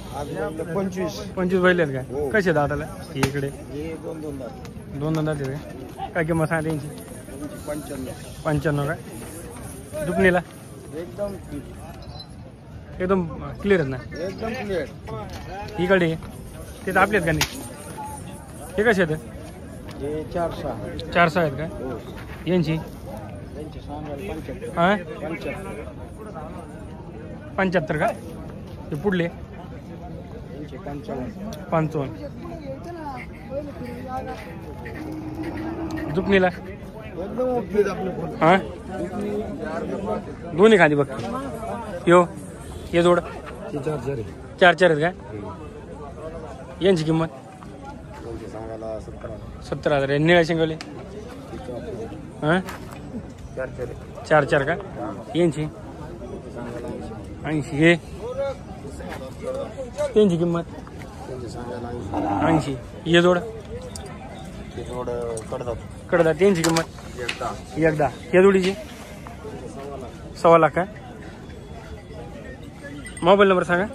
25 बैल आहेत का? कसे दाताला इकडे? दोन दात आहेत का? काय किंमत सांगा त्यांची? 95 का? दुपणीला एकदम क्लिअर आहेत ना? एकदम क्लिअर. इकडे ते तर आपलेच का नाही? हे कसे आहेत? 400 आहेत का? यांची हां 75 का? ते पुढले 55. दुपणीला हां दोन्ही खाली बघ. यो हे जोड 4 आहेत का? यांची किंमत 70,000 आहे. निळ्या शिंगवले हां 4 का? यांची 80. हे त्यांची किंमत 80. हे जोड कडदा त्यांची किंमत एकदा. या जोडीची 1.25 लाख का? मोबाईल नंबर सांगा.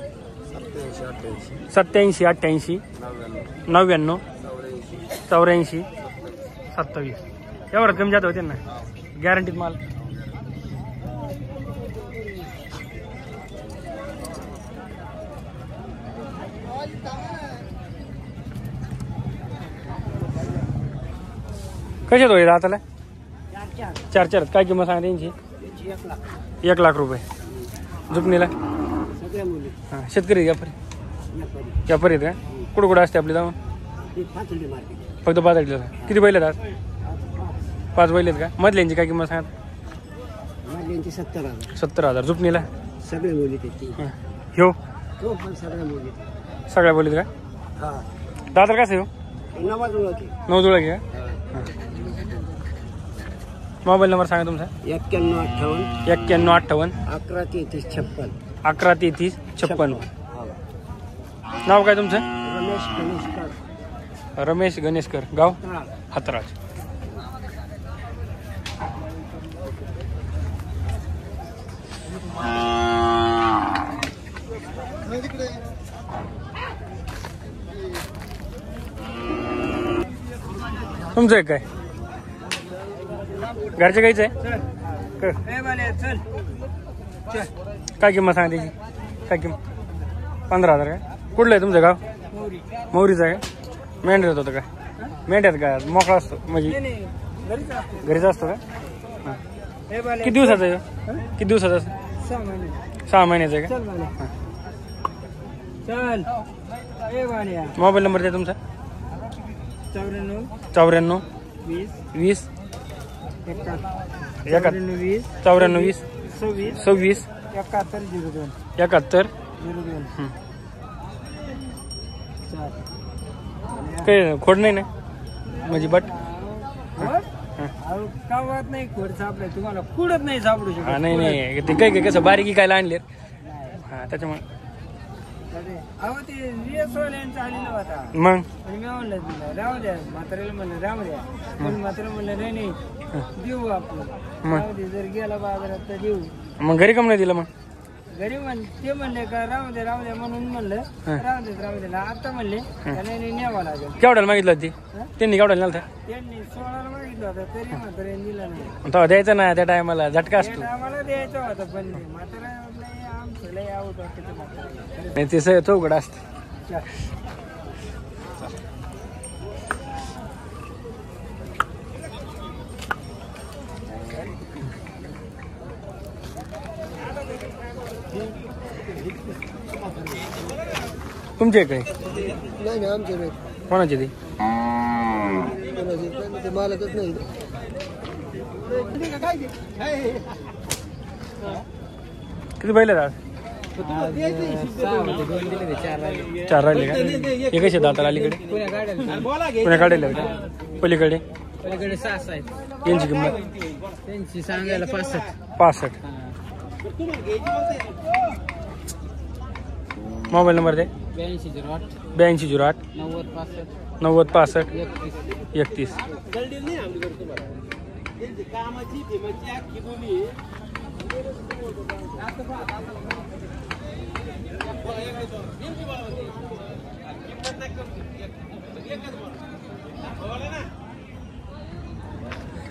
87 88 99 84 27. एवढं कमी जात होते ना? गॅरंटीत माल. कसे तो दाताला? 4 काय किंमत सांगा त्यांची? 1 लाख रुपये. जुपणीला हां शेतकरी व्यापारी आहेत का? कुठं असते आपली जाऊन? फक्त 5 किती बैल आहेत? 5 बैल आहेत का? मधल्यांची काय किंमत सांगा? 70,000. जुपणीला ह्यो सगळ्या बोलीत का? दादर कसं हो? 9 जुळा घ्या. मोबाईल नंबर सांगा तुमचा. 91 58 11 33 56. नाव काय तुमचं? रमेश गणेशकर. गाव हातराज. तुमचं एक काय घरच्या गाईच आहे? काय किंमत सांगा त्याची? काय किंमत? 15,000 का? कुठलं आहे तुमचं गाव? मौरीचं आहे का? मेंढ्यात होतं का? मेंढ्यात का मोकळा असतो म्हणजे घरीच असतो का? हां किती दिवसाचा आहे? किती दिवसाचा? 6 महिन्याचा आहे का? मोबाईल नंबर द्या तुमचा. 94 20 94 20 26 71. काही खोड नाही ना म्हणजे बट गावात नाही खोड सापडे तुम्हाला कुठत नाही सापडू शकत. नाही नाही ते काही कसं बारीकी काय आणले हां त्याच्यामुळे अहो ते रिअसवाल्यांचं आलेलं होता. मग मी म्हणलं राहू द्या म्हाताऱ्याला म्हणलं राहू द्या. पण म्हातारा म्हणलं नाही देऊ आपण. राहू दे जर गेला बाजारात तर देऊ. मग घरी कम नाही दिलं? मग घरी ते म्हणले का राहू द्या म्हणून म्हणलं राहू दे. आता म्हणले नाही न्यावा लागेल. केवढ्याला मागितलं ती? त्यांनी केवढ्याला नेलं? त्यांनी 16ला मागितलं होतं तरी म्हाताऱ्याने दिला नाही. तेव्हा द्यायचं ना त्या टायमाला झटका असतो. आम्हाला द्यायचं होतं पण म्हातारा आमचं लय आवडत वाटतं. नाही ते चौकड असत. तुमचे काय? नाही आमचे नाही. कोणाचे ते? मालकच नाही. किती बैल आहेत? 4 राहिले का? हे कसे दाताला अलीकडे? पुण्या काढले का? पलीकडे 6 आहेत. यांची किंमत? त्यांची सांगायला 65. मोबाईल नंबर दे. 82 08 90 65 31.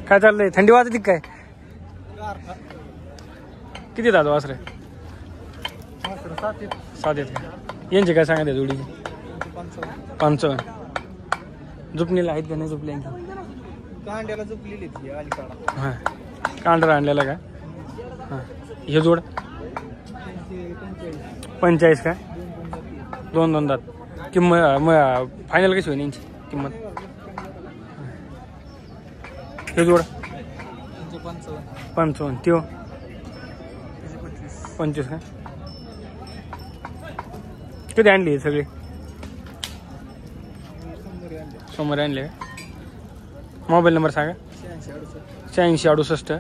काय चाललंय? थंडी वाजते काय? किती दादा वासरे? 7 आहेत का? यांचे काय सांगा जोडीची? 55. झुपणीला आहेत का नाही झुपल्या? कांड्याला झोपलेली हां कांडरा आणलेला का? हां हे जोड 45 का? 2 दात. किंमत फायनल कशी होईल यांची किंमत? हे जोड 55. त्यो 25 का? कधी आणली सगळे? सोमवारी आणले का? मोबाईल नंबर सांगा. 86 68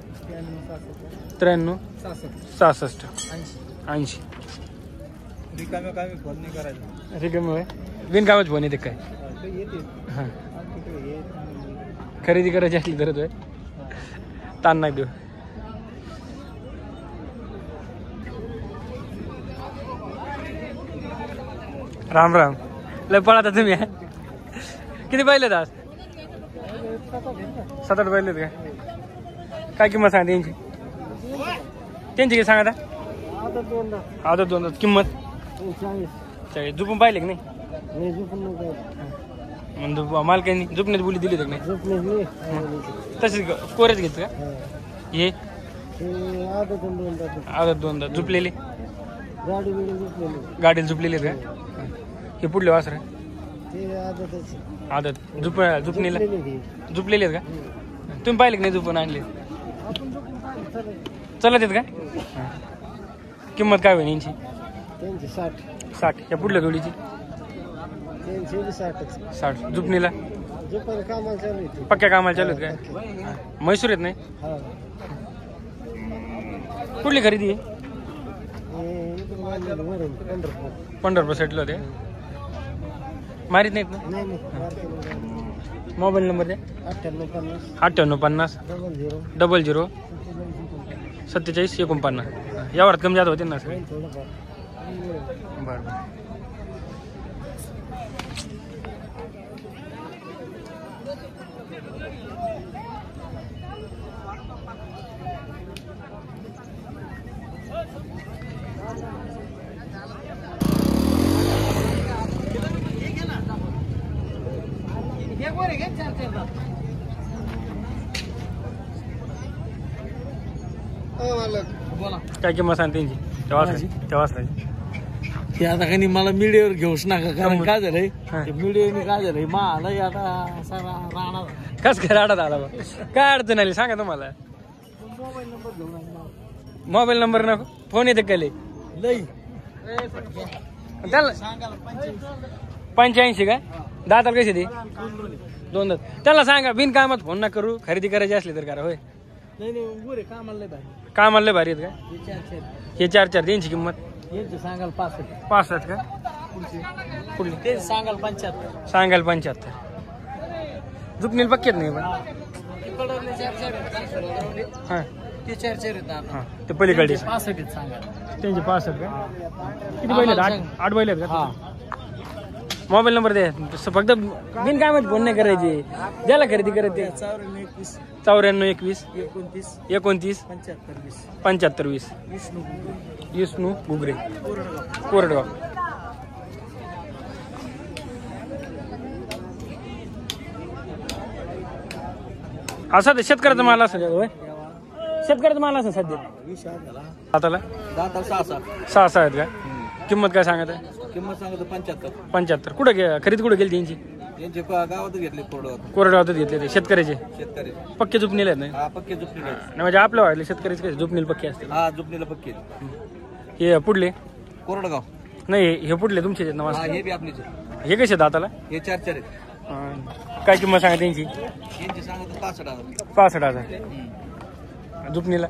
93 66 80. रिकामे बिनकामच फोन येते काय? हां खरेदी करायची असली तर होय ताण नाही देऊ. राम राम. लय पळाता तुम्ही. किती पाहिलेत आज? 7-8 पाहिलेत का? काय किंमत सांगा त्यांची? त्यांची काय सांगा? आता 2 किंमत 40. झुपून पाहिले की नाही? मग मालकांनी झुपण्यात बोली दिली तर नाही? तसेच कोरेच घेत का? हे आदत 2 दात झुपलेले गाडीला झुपलेले का? हे पुढले वासर आदत झुपणीला झुपलेले आहेत का? तुम्ही पाहिले की नाही झुपून आणले? चलत आहेत का? किंमत काय होईल यांची? 60. या पुढल्या जोडीची 60. झुपणीला पक्क्या कामाला चालू आहेत काय? म्हैसूर येत नाही? कुठली खरेदी आहे? पंढरपूर सेटला होते. मारीत नाहीत ना? मोबाईल नंबर द्या. 9850 00 47 49. यावर कमी जात होते ना सगळे? बरं. काय किंमत सांग त्यांची? तेव्हा ते आता काही मला मीडियावर घेऊच नका, कारण काय झालंय मीडियाने काय झालंय मला आता सारा राहणार. कस काय राडात आला बा? काय अडचण आली सांगा तुम्हाला? मोबाईल नंबर घेऊन मोबाईल नंबर नको? फोन येते का? लई त्याला सांगायला 85 का? दाताला कशी दे? 2 दात. त्याला सांगा बिनकामात फोन ना करू, खरेदी करायची असली तर करा. होय नाही कामाला लय भारी. कामाला लय भारी आहेत का? हे 4 त्यांची किंमत सांगाल 65 का? पुढली ते सांगाल 75. सांगायला 75. झुपणीला पक्केत नाही पण? हां ते 4 येतात. हां ते पलीकडे 65 सांगाल त्यांचे 65 का? किती बैल आहेत? 8 बैल आहेत का? मोबाईल नंबर द्या. फक्त बिनकामात फोन नाही करायचे. ज्याला खरेदी करायचे 94 21 29 75 20. विष्णू घुगरे कोरडगाव. असा ते शेतकऱ्याचा माल असं होय? शेतकऱ्याचा माल असं सध्या दाताला 6 आहेत का? किंमत काय सांगत आहे? किंमत सांगतो 75. कुठं खरेदी कुठं गेली त्यांची? यांचे गावातच घेतले कोरडगावातच घेतले ते शेतकऱ्याचे शेतकरी पक्के झुपणीला आहेत नाही? पक्के झुपणीला म्हणजे आपल्या वाटले शेतकऱ्याचे कसे झुपणीला पक्के असते? हा झुपणीला पक्के. हे पुढले कोरडगाव नाही, हे पुढले तुमचे नवाज? हे बी आपलेच. हे कसे दाताला? हे 4 आहेत. काय किंमत सांगा त्यांची? यांचे सांगतो 65,000. 65,000. झुपणीला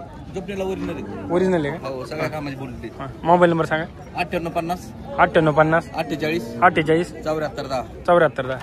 ओरिजिनल आहे का? हो सगळ्या कामाची बोलली. मोबाईल नंबर सांगा. 9850 9850 48 48 74 10. 74 10.